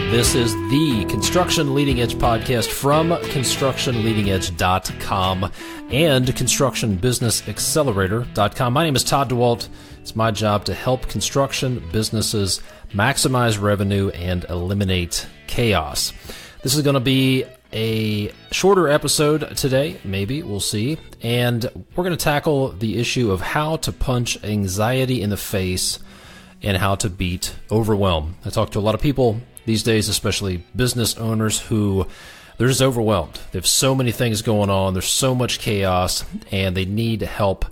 This is the Construction Leading Edge podcast from constructionleadingedge.com and Construction Business Accelerator.com. My name is Todd DeWalt. It's my job to help construction businesses maximize revenue and eliminate chaos. This is going to be a shorter episode today, maybe, we'll see. And we're going to tackle the issue of how to punch anxiety in the face and how to beat overwhelm. I talk to a lot of people these days, especially business owners, who they're just overwhelmed. They have so many things going on. There's so much chaos, and they need help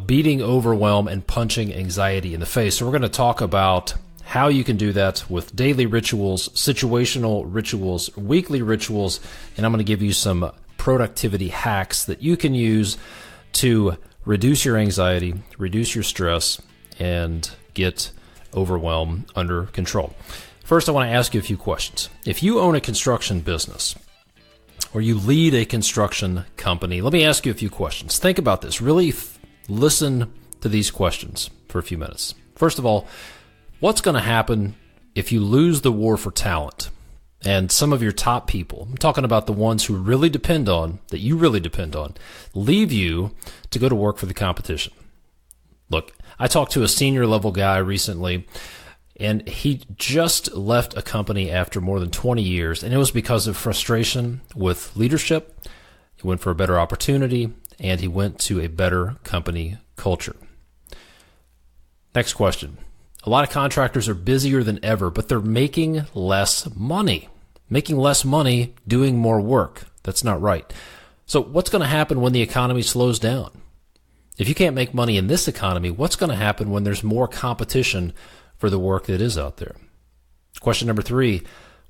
beating overwhelm and punching anxiety in the face. So we're going to talk about how you can do that with daily rituals, situational rituals, weekly rituals, and I'm going to give you some productivity hacks that you can use to reduce your anxiety, reduce your stress, and get overwhelm under control. First, I want to ask you a few questions. If you own a construction business or you lead a construction company, let me ask you a few questions. Think about this. Really listen to these questions for a few minutes. First of all, what's going to happen if you lose the war for talent and some of your top people, I'm talking about the ones who really depend on, that you really depend on, leave you to go to work for the competition? Look, I talked to a senior level guy recently, and he just left a company after more than 20 years, and it was because of frustration with leadership. He went for a better opportunity, and he went to a better company culture. Next question. A lot of contractors are busier than ever, but they're making less money. Making less money doing more work. That's not right. So what's going to happen when the economy slows down? If you can't make money in this economy, what's going to happen when there's more competition for the work that is out there? Question number 3,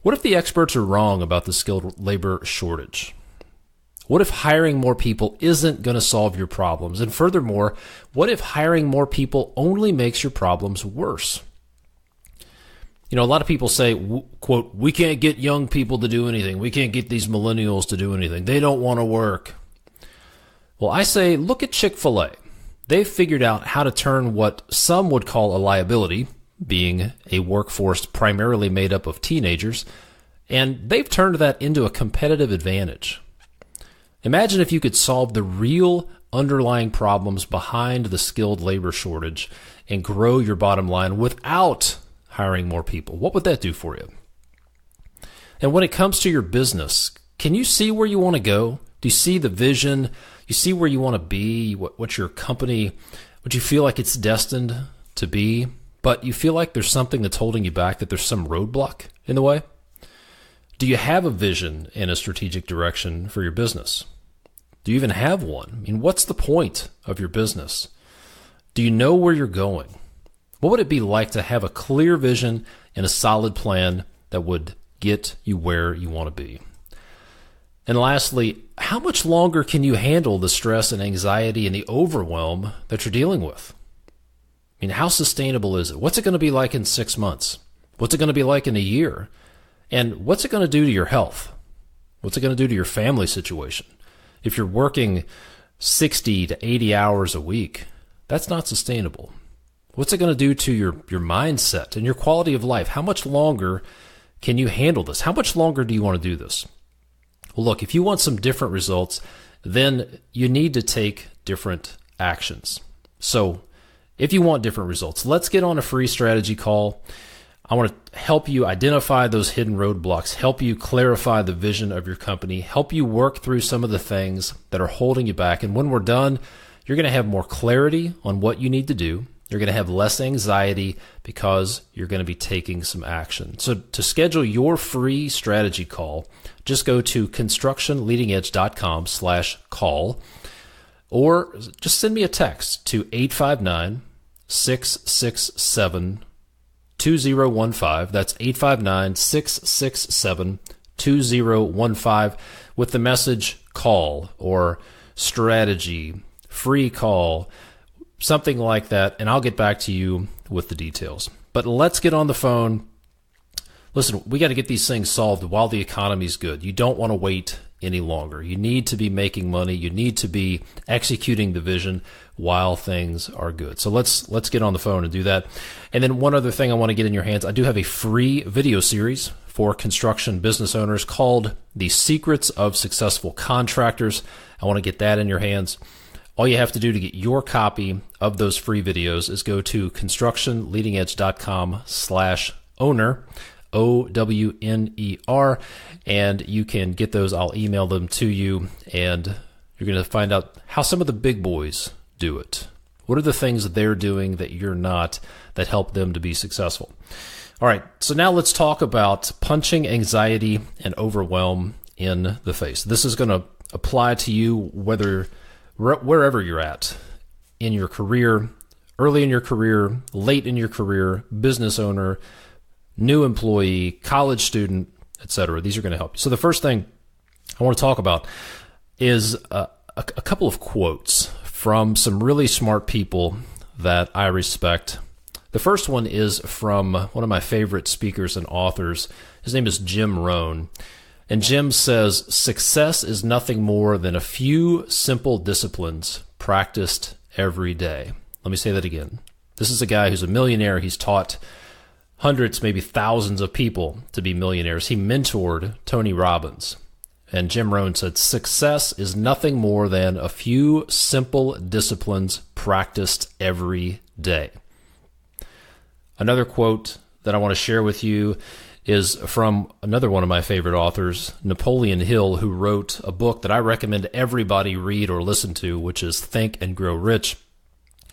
what if the experts are wrong about the skilled labor shortage? What if hiring more people isn't going to solve your problems? And furthermore, what if hiring more people only makes your problems worse? You know, a lot of people say, quote, we can't get young people to do anything. We can't get these millennials to do anything. They don't want to work. Well, I say, look at Chick-fil-A. They've figured out how to turn what some would call a liability, being a workforce primarily made up of teenagers, and they've turned that into a competitive advantage. Imagine if you could solve the real underlying problems behind the skilled labor shortage and grow your bottom line without hiring more people. What would that do for you? And when it comes to your business, can you see where you want to go? Do you see the vision? You see where you want to be, what your company, what you feel like it's destined to be, but you feel like there's something that's holding you back, that there's some roadblock in the way? Do you have a vision and a strategic direction for your business? Do you even have one? I mean, what's the point of your business? Do you know where you're going? What would it be like to have a clear vision and a solid plan that would get you where you want to be? And lastly, how much longer can you handle the stress and anxiety and the overwhelm that you're dealing with? I mean, how sustainable is it? What's it going to be like in 6 months? What's it going to be like in a year? And what's it going to do to your health? What's it going to do to your family situation? If you're working 60 to 80 hours a week, that's not sustainable. What's it going to do to your mindset and your quality of life? How much longer can you handle this? How much longer do you want to do this? Well, look, if you want some different results, then you need to take different actions. So if you want different results, let's get on a free strategy call. I want to help you identify those hidden roadblocks, help you clarify the vision of your company, help you work through some of the things that are holding you back. And when we're done, you're going to have more clarity on what you need to do. You're going to have less anxiety because you're going to be taking some action. So to schedule your free strategy call, just go to constructionleadingedge.com/call or just send me a text to 859-667-2015. That's 859-667-2015 with the message call or strategy, free call, something like that, and I'll get back to you with the details. But let's get on the phone. Listen, we got to get these things solved while the economy's good. You don't want to wait any longer. You need to be making money. You need to be executing the vision while things are good. So let's get on the phone and do that. And then one other thing I want to get in your hands. I do have a free video series for construction business owners called The Secrets of Successful Contractors. I want to get that in your hands. All you have to do to get your copy of those free videos is go to constructionleadingedge.com/owner, OWNER, and you can get those. I'll email them to you, and you're going to find out how some of the big boys do it. What are the things that they're doing that you're not that help them to be successful? All right, so now let's talk about punching anxiety and overwhelm in the face. This is going to apply to you wherever you're at in your career, early in your career, late in your career, business owner, new employee, college student, etc. These are going to help you. So the first thing I want to talk about is a couple of quotes from some really smart people that I respect. The first one is from one of my favorite speakers and authors. His name is Jim Rohn. And Jim says, success is nothing more than a few simple disciplines practiced every day. Let me say that again. This is a guy who's a millionaire. He's taught hundreds, maybe thousands of people to be millionaires. He mentored Tony Robbins. And Jim Rohn said, success is nothing more than a few simple disciplines practiced every day. Another quote that I want to share with you is from another one of my favorite authors, Napoleon Hill, who wrote a book that I recommend everybody read or listen to, which is Think and Grow Rich.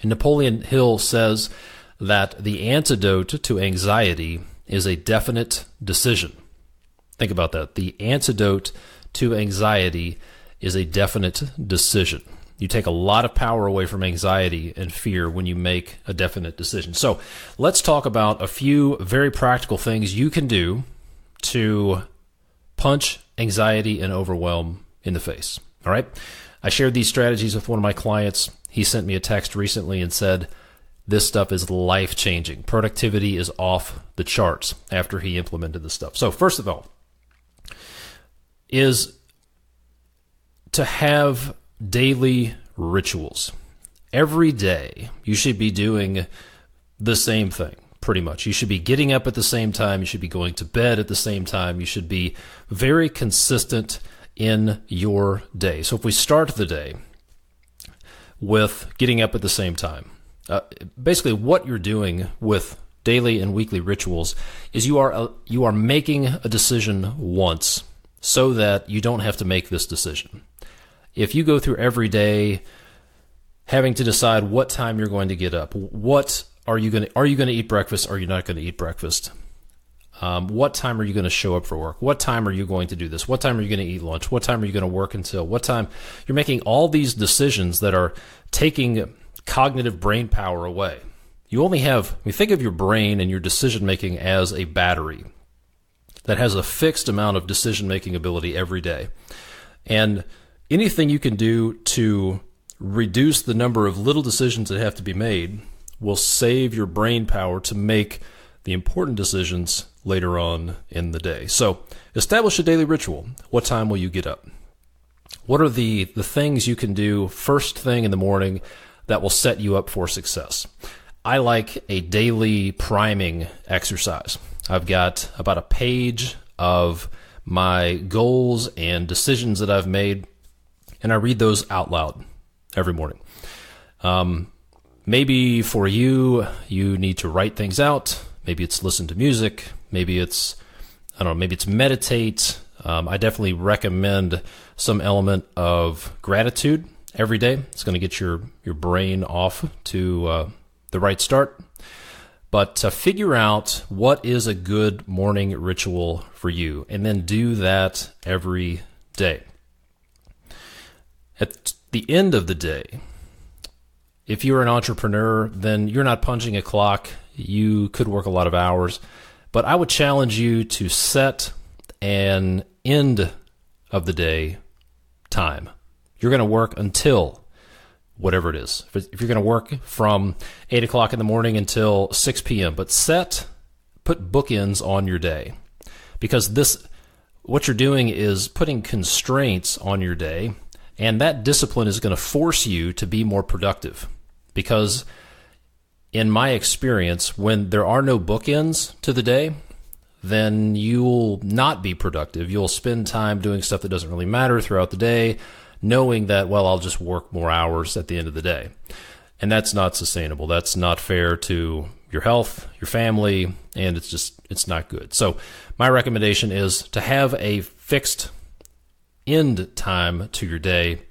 And Napoleon Hill says that the antidote to anxiety is a definite decision. Think about that. The antidote to anxiety is a definite decision. You take a lot of power away from anxiety and fear when you make a definite decision. So let's talk about a few very practical things you can do to punch anxiety and overwhelm in the face. All right. I shared these strategies with one of my clients. He sent me a text recently and said, this stuff is life-changing. Productivity is off the charts after he implemented this stuff. So first of all, is to have daily rituals. Every day, you should be doing the same thing, pretty much. You should be getting up at the same time. You should be going to bed at the same time. You should be very consistent in your day. So if we start the day with getting up at the same time, basically what you're doing with daily and weekly rituals is you are making a decision once so that you don't have to make this decision. If you go through every day having to decide what time you're going to get up, what are you going to eat breakfast? Or are you not going to eat breakfast? What time are you going to show up for work? What time are you going to do this? What time are you going to eat lunch? What time are you going to work until? What time? You're making all these decisions that are taking cognitive brain power away. You only have, think of your brain and your decision making as a battery that has a fixed amount of decision making ability every day. And anything you can do to reduce the number of little decisions that have to be made will save your brain power to make the important decisions later on in the day. So establish a daily ritual. What time will you get up? What are the things you can do first thing in the morning that will set you up for success? I like a daily priming exercise. I've got about a page of my goals and decisions that I've made, and I read those out loud every morning. Maybe for you need to write things out. Maybe it's listen to music. Maybe it's, maybe it's meditate. I definitely recommend some element of gratitude every day. It's going to get your brain off to the right start. But to figure out what is a good morning ritual for you, and then do that every day. At the end of the day, if you're an entrepreneur, then you're not punching a clock. You could work a lot of hours, but I would challenge you to set an end of the day time. You're going to work until whatever it is. If you're going to work from 8 o'clock in the morning until 6 p.m., but put bookends on your day, because what you're doing is putting constraints on your day, and that discipline is going to force you to be more productive. Because in my experience, when there are no bookends to the day, then you'll not be productive. You'll spend time doing stuff that doesn't really matter throughout the day, knowing that, well, I'll just work more hours at the end of the day. And that's not sustainable. That's not fair to your health, your family, and it's not good. So my recommendation is to have a fixed end time to your day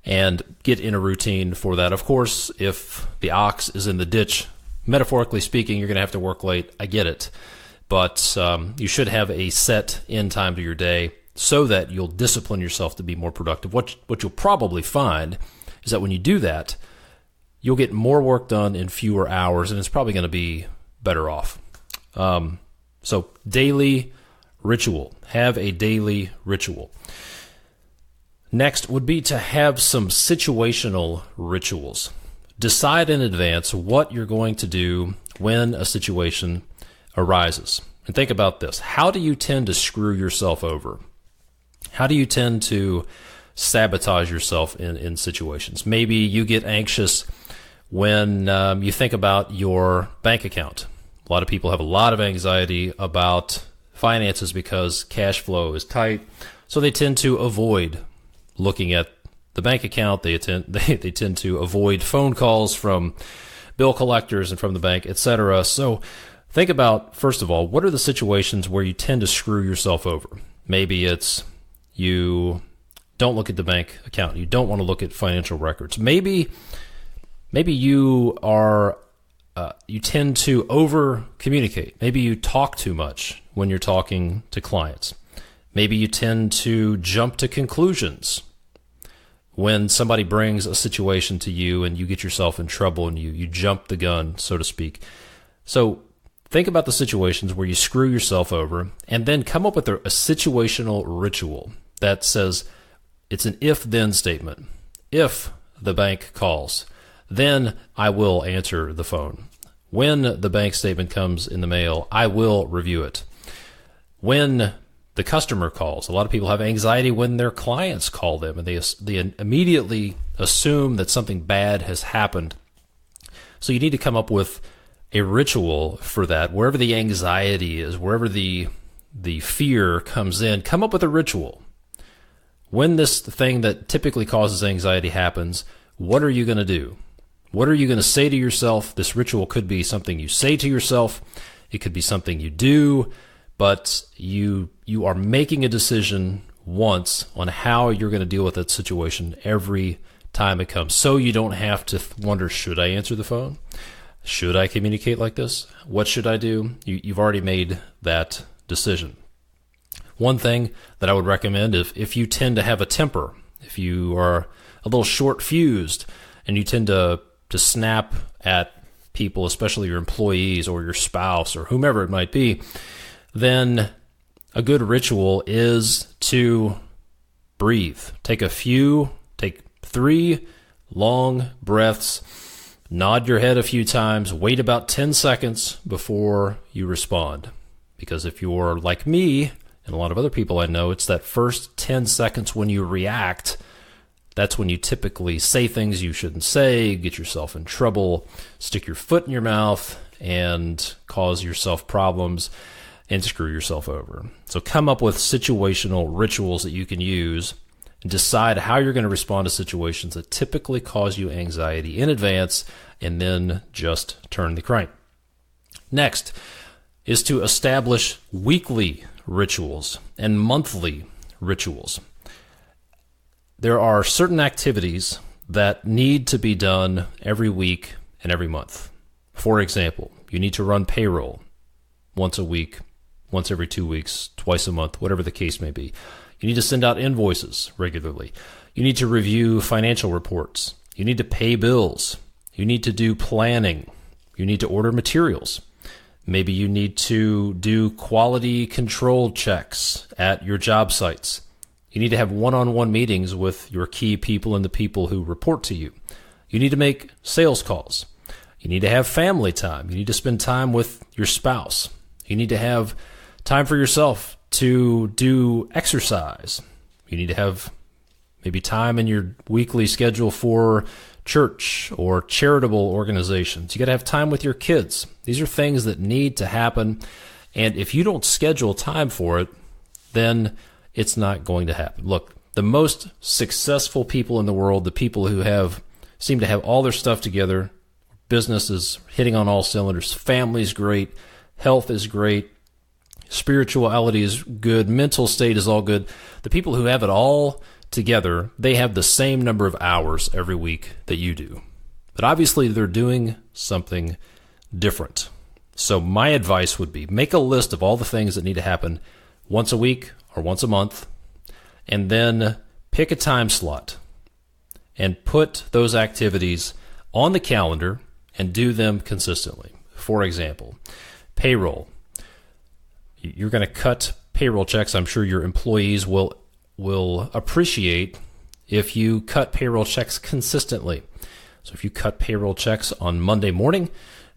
and get in a routine for that. Of course, if the ox is in the ditch, metaphorically speaking, you're going to have to work late. I get it. But you should have a set end time to your day so that you'll discipline yourself to be more productive. What you'll probably find is that when you do that, you'll get more work done in fewer hours, and it's probably going to be better off. So daily ritual. Have a daily ritual. Next would be to have some situational rituals. Decide in advance what you're going to do when a situation arises. And think about this. How do you tend to screw yourself over? How do you tend to sabotage yourself in situations? Maybe you get anxious when you think about your bank account. A lot of people have a lot of anxiety about finances because cash flow is tight, so they tend to avoid looking at the bank account. They tend to avoid phone calls from bill collectors and from the bank, etc. So think about, first of all, what are the situations where you tend to screw yourself over? Maybe it's you don't look at the bank account. You don't want to look at financial records. Maybe you are you tend to over communicate. Maybe you talk too much when you're talking to clients. Maybe you tend to jump to conclusions when somebody brings a situation to you and you get yourself in trouble and you jump the gun, so to speak. So think about the situations where you screw yourself over and then come up with a situational ritual that says it's an if-then statement. If the bank calls, then I will answer the phone. When the bank statement comes in the mail, I will review it. When the customer calls, a lot of people have anxiety when their clients call them, and they immediately assume that something bad has happened. So you need to come up with a ritual for that. Wherever the anxiety is, wherever the fear comes in, come up with a ritual. When this thing that typically causes anxiety happens, what are you going to do? What are you going to say to yourself? This ritual could be something you say to yourself. It could be something you do, but you are making a decision once on how you're going to deal with that situation every time it comes. So you don't have to wonder, should I answer the phone? Should I communicate like this? What should I do? You've already made that decision. One thing that I would recommend, if you tend to have a temper, if you are a little short-fused and you tend to snap at people, especially your employees or your spouse or whomever it might be, then a good ritual is to breathe. Take 3 long breaths, nod your head a few times, wait about 10 seconds before you respond. Because if you're like me, and a lot of other people I know, it's that first 10 seconds when you react. That's when you typically say things you shouldn't say, get yourself in trouble, stick your foot in your mouth, and cause yourself problems and screw yourself over. So come up with situational rituals that you can use and decide how you're going to respond to situations that typically cause you anxiety in advance, and then just turn the crank. Next is to establish weekly rituals and monthly rituals. There are certain activities that need to be done every week and every month. For example, you need to run payroll once a week, once every 2 weeks, twice a month, whatever the case may be. You need to send out invoices regularly. You need to review financial reports. You need to pay bills. You need to do planning. You need to order materials. Maybe you need to do quality control checks at your job sites. You need to have one-on-one meetings with your key people and the people who report to you. You need to make sales calls. You need to have family time. You need to spend time with your spouse. You need to have time for yourself to do exercise. You need to have maybe time in your weekly schedule for church or charitable organizations. You got to have time with your kids. These are things that need to happen, And if you don't schedule time for it, then it's not going to happen. Look, the most successful people in the world, the people who seem to have all their stuff together, business is hitting on all cylinders, family's great, health is great, spirituality is good, mental state is all good. The people who have it all together, they have the same number of hours every week that you do. But obviously they're doing something different. So my advice would be make a list of all the things that need to happen once a week or once a month, and then pick a time slot and put those activities on the calendar and do them consistently. For example, payroll. You're going to cut payroll checks. I'm sure your employees will appreciate if you cut payroll checks consistently. So if you cut payroll checks on Monday morning,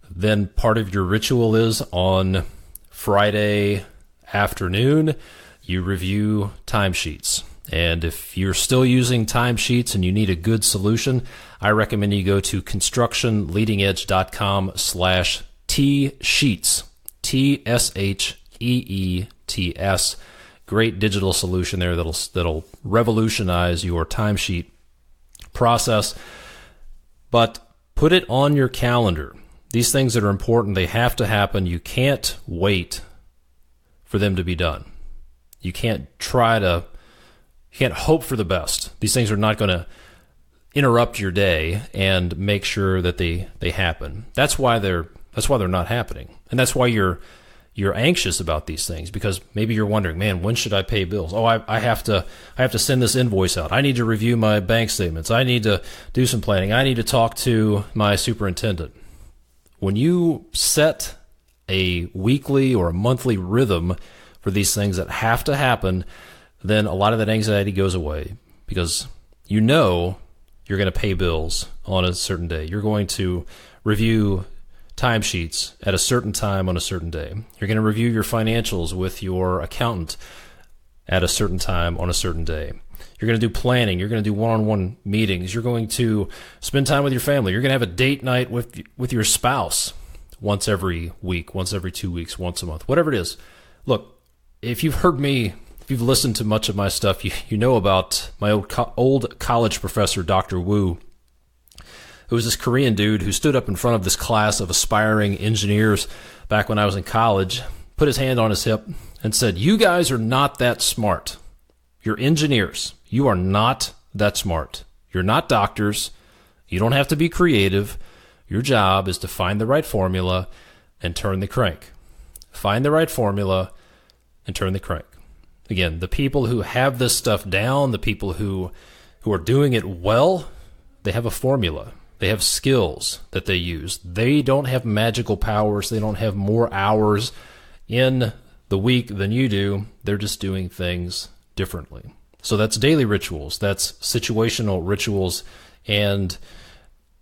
then part of your ritual is on Friday afternoon, you review timesheets. And if you're still using timesheets and you need a good solution, I recommend you go to constructionleadingedge.com/tsheets, TSHEETS. Great digital solution there that'll revolutionize your timesheet process. But put it on your calendar. These things that are important, they have to happen. You can't wait for them to be done. You can't hope for the best. These things are not going to interrupt your day and make sure that they happen. That's why they're not happening. And that's why you're anxious about these things, because maybe you're wondering, man, when should I pay bills? Oh, I have to send this invoice out. I need to review my bank statements. I need to do some planning. I need to talk to my superintendent. When you set a weekly or a monthly rhythm for these things that have to happen, then a lot of that anxiety goes away, because you know you're going to pay bills on a certain day. You're going to review timesheets at a certain time on a certain day. You're going to review your financials with your accountant at a certain time on a certain day. You're going to do planning. You're going to do one-on-one meetings. You're going to spend time with your family. You're going to have a date night with your spouse once every week, once every 2 weeks, once a month, whatever it is. Look, if you've heard me, if you've listened to much of my stuff, you know about my old college professor, Dr. Wu, who was this Korean dude who stood up in front of this class of aspiring engineers back when I was in college, put his hand on his hip, and said, "You guys are not that smart. You're engineers. You are not that smart. You're not doctors. You don't have to be creative. Your job is to find the right formula and turn the crank. Find the right formula and turn the crank." Again, the people who have this stuff down, the people who are doing it well, they have a formula. They have skills that they use. They don't have magical powers. They don't have more hours in the week than you do. They're just doing things differently. So that's daily rituals. That's situational rituals. And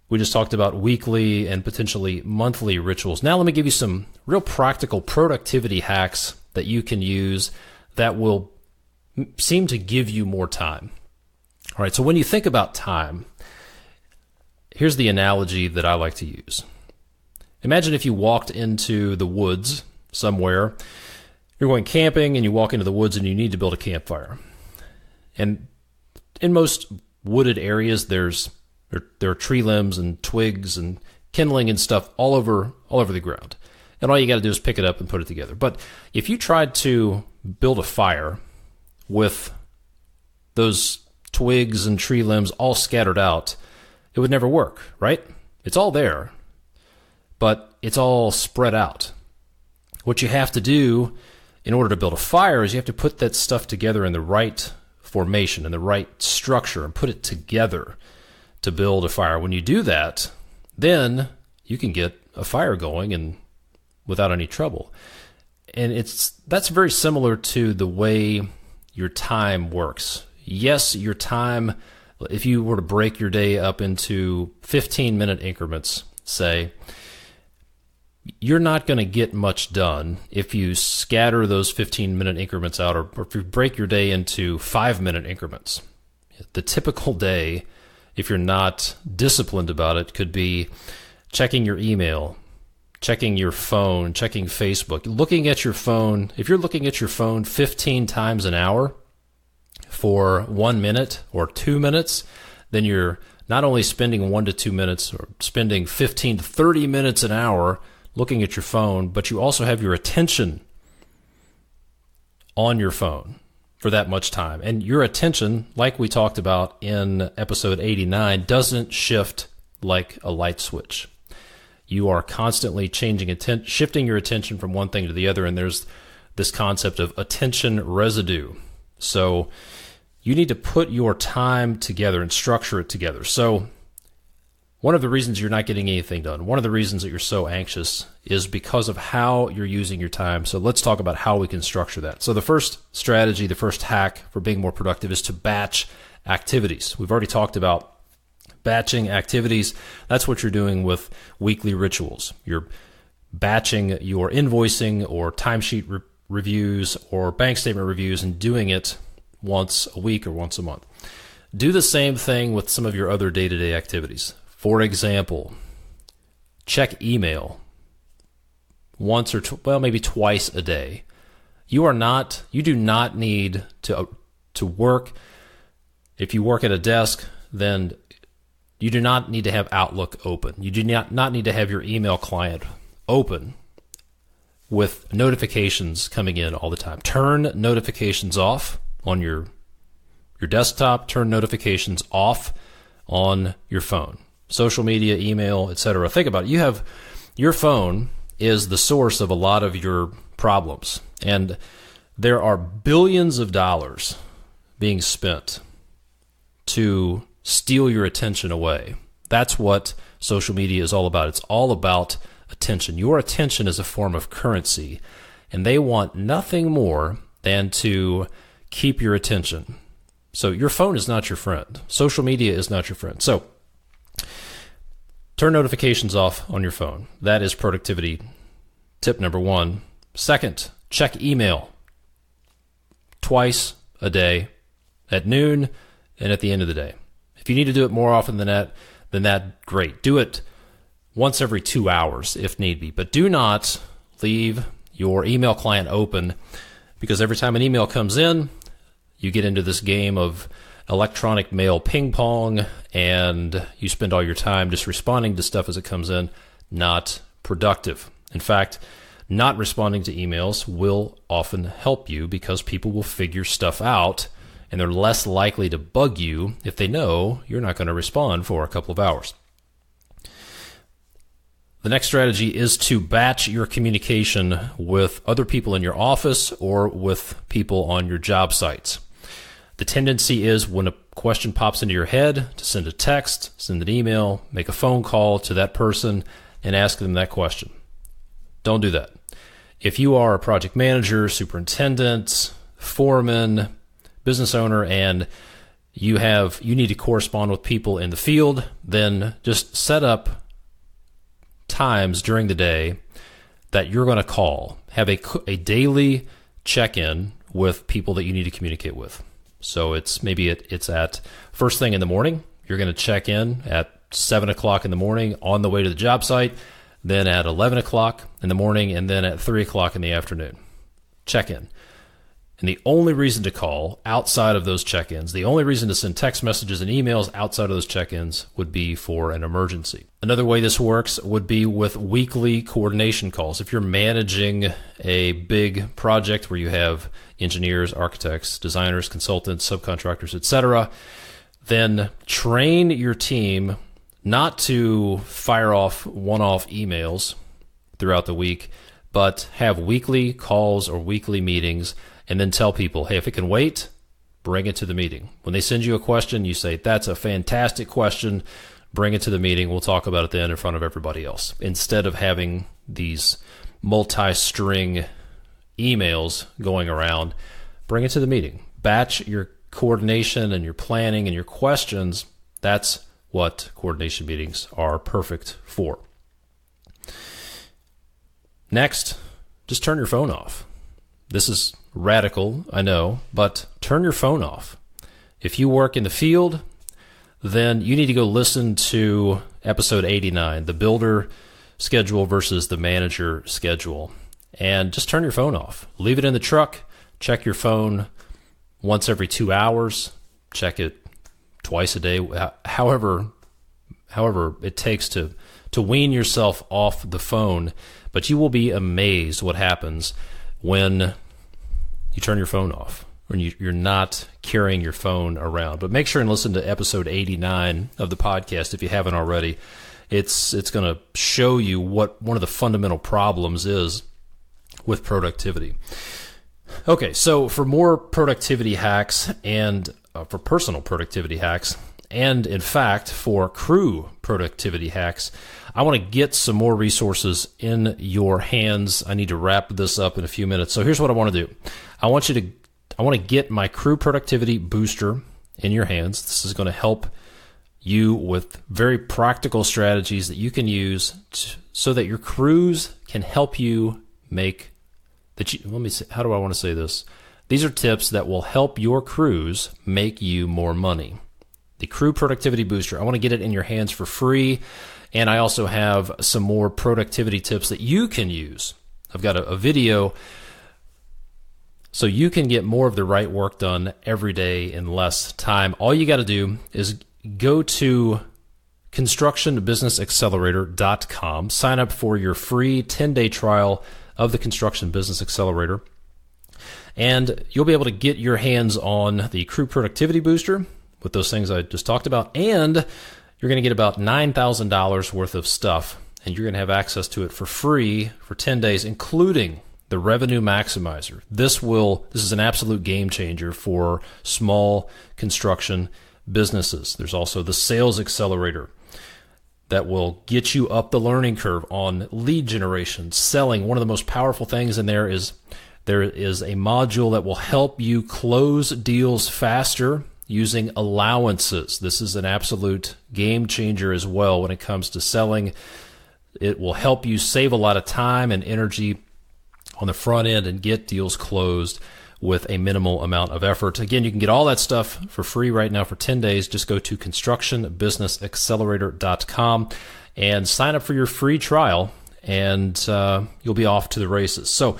we just talked about weekly and potentially monthly rituals. Now let me give you some real practical productivity hacks that you can use that will seem to give you more time. All right, so when you think about time, here's the analogy that I like to use. Imagine if you walked into the woods somewhere. You're going camping and you walk into the woods and you need to build a campfire. And in most wooded areas, there are tree limbs and twigs and kindling and stuff all over the ground. And all you got to do is pick it up and put it together. But if you tried to build a fire with those twigs and tree limbs all scattered out, it would never work, right? It's all there, but it's all spread out. What you have to do in order to build a fire is you have to put that stuff together in the right formation, in the right structure, and put it together to build a fire. When you do that, then you can get a fire going and without any trouble. And that's very similar to the way your time works. Yes, your time, if you were to break your day up into 15-minute increments, say, you're not going to get much done if you scatter those 15-minute increments out, or if you break your day into 5-minute increments. The typical day, if you're not disciplined about it, could be checking your email checking your phone, checking Facebook, looking at your phone. If you're looking at your phone 15 times an hour for 1 minute or 2 minutes, then you're not only spending 1 to 2 minutes or spending 15 to 30 minutes an hour looking at your phone, but you also have your attention on your phone for that much time. And your attention, like we talked about in episode 89, doesn't shift like a light switch. You are constantly shifting your attention from one thing to the other, and there's this concept of attention residue. So you need to put your time together and structure it together. So one of the reasons you're not getting anything done, one of the reasons that you're so anxious is because of how you're using your time. So let's talk about how we can structure that. So the first strategy, the first hack for being more productive is to batch activities. We've already talked about batching activities. That's what you're doing with weekly rituals. You're batching your invoicing or timesheet reviews or bank statement reviews and doing it once a week or once a month. Do the same thing with some of your other day-to-day activities. For example, check email once or maybe twice a day. You do not need to work. If you work at a desk, then you do not need to have Outlook open. You do not need to have your email client open with notifications coming in all the time. Turn notifications off on your desktop. Turn notifications off on your phone. Social media, email, etc. Think about it. Your phone is the source of a lot of your problems, and there are billions of dollars being spent to steal your attention away. That's what social media is all about. It's all about attention. Your attention is a form of currency, and they want nothing more than to keep your attention. So your phone is not your friend. Social media is not your friend. So turn notifications off on your phone. That is productivity tip number 1. Second, check email twice a day, at noon and at the end of the day. If you need to do it more often than that, great. Do it once every 2 hours if need be. But do not leave your email client open, because every time an email comes in, you get into this game of electronic mail ping pong, and you spend all your time just responding to stuff as it comes in. Not productive. In fact, not responding to emails will often help you, because people will figure stuff out, and they're less likely to bug you if they know you're not going to respond for a couple of hours. The next strategy is to batch your communication with other people in your office or with people on your job sites. The tendency is, when a question pops into your head, to send a text, send an email, make a phone call to that person and ask them that question. Don't do that. If you are a project manager, superintendent, foreman, business owner, and you need to correspond with people in the field, then just set up times during the day that you're going to call. Have a daily check-in with people that you need to communicate with. So it's at first thing in the morning. You're going to check in at 7 o'clock in the morning on the way to the job site, then at 11 o'clock in the morning, and then at 3 o'clock in the afternoon. Check in. And the only reason to call outside of those check-ins, the only reason to send text messages and emails outside of those check-ins would be for an emergency. Another way this works would be with weekly coordination calls. If you're managing a big project where you have engineers, architects, designers, consultants, subcontractors, etc., then train your team not to fire off one-off emails throughout the week, but have weekly calls or weekly meetings, and then tell people, hey, if it can wait, bring it to the meeting. When they send you a question, you say, that's a fantastic question, bring it to the meeting, we'll talk about it then in front of everybody else. Instead of having these multi-string emails going around, bring it to the meeting. Batch your coordination and your planning and your questions. That's what coordination meetings are perfect for. Next, just turn your phone off. This is radical, I know, but turn your phone off. If you work in the field, then you need to go listen to episode 89, the builder schedule versus the manager schedule. And just turn your phone off. Leave it in the truck. Check your phone once every 2 hours. Check it twice a day. However it takes to wean yourself off the phone. But you will be amazed what happens when you turn your phone off, when you're not carrying your phone around. But make sure and listen to episode 89 of the podcast if you haven't already. It's going to show you what one of the fundamental problems is with productivity. Okay, so for more productivity hacks and for personal productivity hacks, and in fact for crew productivity hacks, I want to get some more resources in your hands. I need to wrap this up in a few minutes. So here's what I want to do. I want to get my crew productivity booster in your hands. This is going to help you with very practical strategies that you can use so that your crews can help you make let me see, how do I want to say this? These are tips that will help your crews make you more money. The Crew Productivity Booster, I want to get it in your hands for free, and I also have some more productivity tips that you can use. I've got a video so you can get more of the right work done every day in less time. All you got to do is go to constructionbusinessaccelerator.com, sign up for your free 10-day trial of the Construction Business Accelerator, and you'll be able to get your hands on the Crew Productivity Booster with those things I just talked about, and you're going to get about $9,000 worth of stuff, and you're going to have access to it for free for 10 days, including the Revenue Maximizer. This is an absolute game changer for small construction businesses. There's also the Sales Accelerator that will get you up the learning curve on lead generation, selling. One of the most powerful things in there is a module that will help you close deals faster using allowances. This is an absolute game changer as well when it comes to selling. It will help you save a lot of time and energy on the front end and get deals closed with a minimal amount of effort. Again, you can get all that stuff for free right now for 10 days. Just go to constructionbusinessaccelerator.com and sign up for your free trial, and you'll be off to the races. So,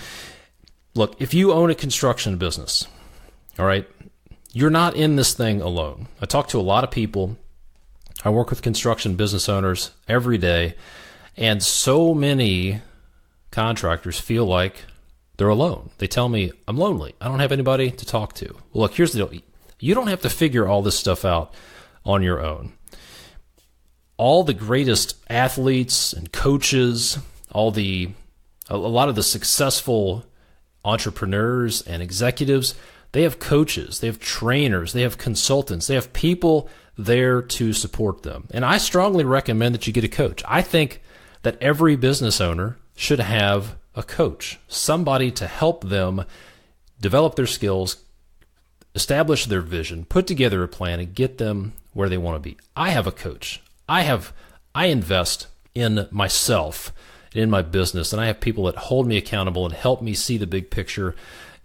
look, if you own a construction business, all right, you're not in this thing alone. I talk to a lot of people. I work with construction business owners every day, and so many contractors feel like they're alone. They tell me, I'm lonely. I don't have anybody to talk to. Well, look, here's the deal. You don't have to figure all this stuff out on your own. All the greatest athletes and coaches, a lot of the successful entrepreneurs and executives, they have coaches, they have trainers, they have consultants, they have people there to support them. And I strongly recommend that you get a coach. I think that every business owner should have a coach, somebody to help them develop their skills, establish their vision, put together a plan, and get them where they want to be. I have a coach. I invest in myself, in my business, and I have people that hold me accountable and help me see the big picture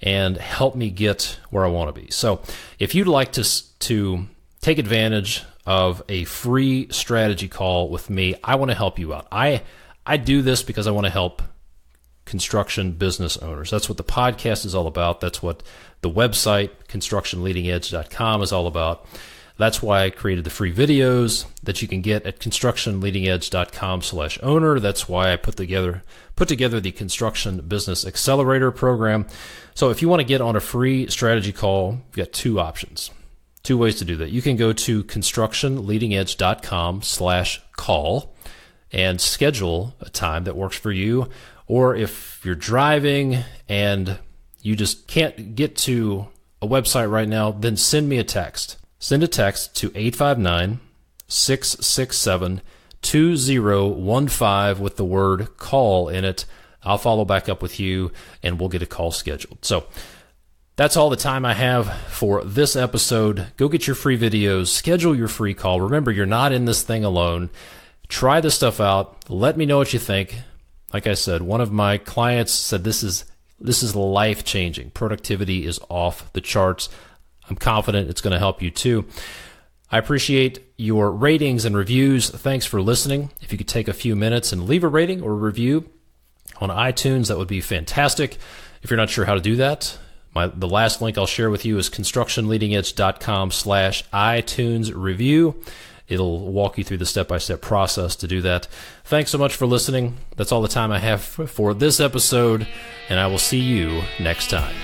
and help me get where I want to be. So if you'd like to take advantage of a free strategy call with me, I want to help you out. I do this because I want to help construction business owners. That's what the podcast is all about. That's what the website, constructionleadingedge.com, is all about. That's why I created the free videos that you can get at constructionleadingedge.com/owner. That's why I put together the Construction Business Accelerator program. So if you want to get on a free strategy call, you've got two options, two ways to do that. You can go to constructionleadingedge.com/call and schedule a time that works for you. Or if you're driving and you just can't get to a website right now, then send me a text. Send a text to 859-667-2015 with the word call in it. I'll follow back up with you and we'll get a call scheduled. So that's all the time I have for this episode. Go get your free videos, schedule your free call. Remember, you're not in this thing alone. Try this stuff out. Let me know what you think. Like I said, one of my clients said this is life-changing. Productivity is off the charts. I'm confident it's going to help you too. I appreciate your ratings and reviews. Thanks for listening. If you could take a few minutes and leave a rating or a review on iTunes, that would be fantastic. If you're not sure how to do that, the last link I'll share with you is constructionleadingedge.com/iTunes review. It'll walk you through the step-by-step process to do that. Thanks so much for listening. That's all the time I have for this episode, and I will see you next time.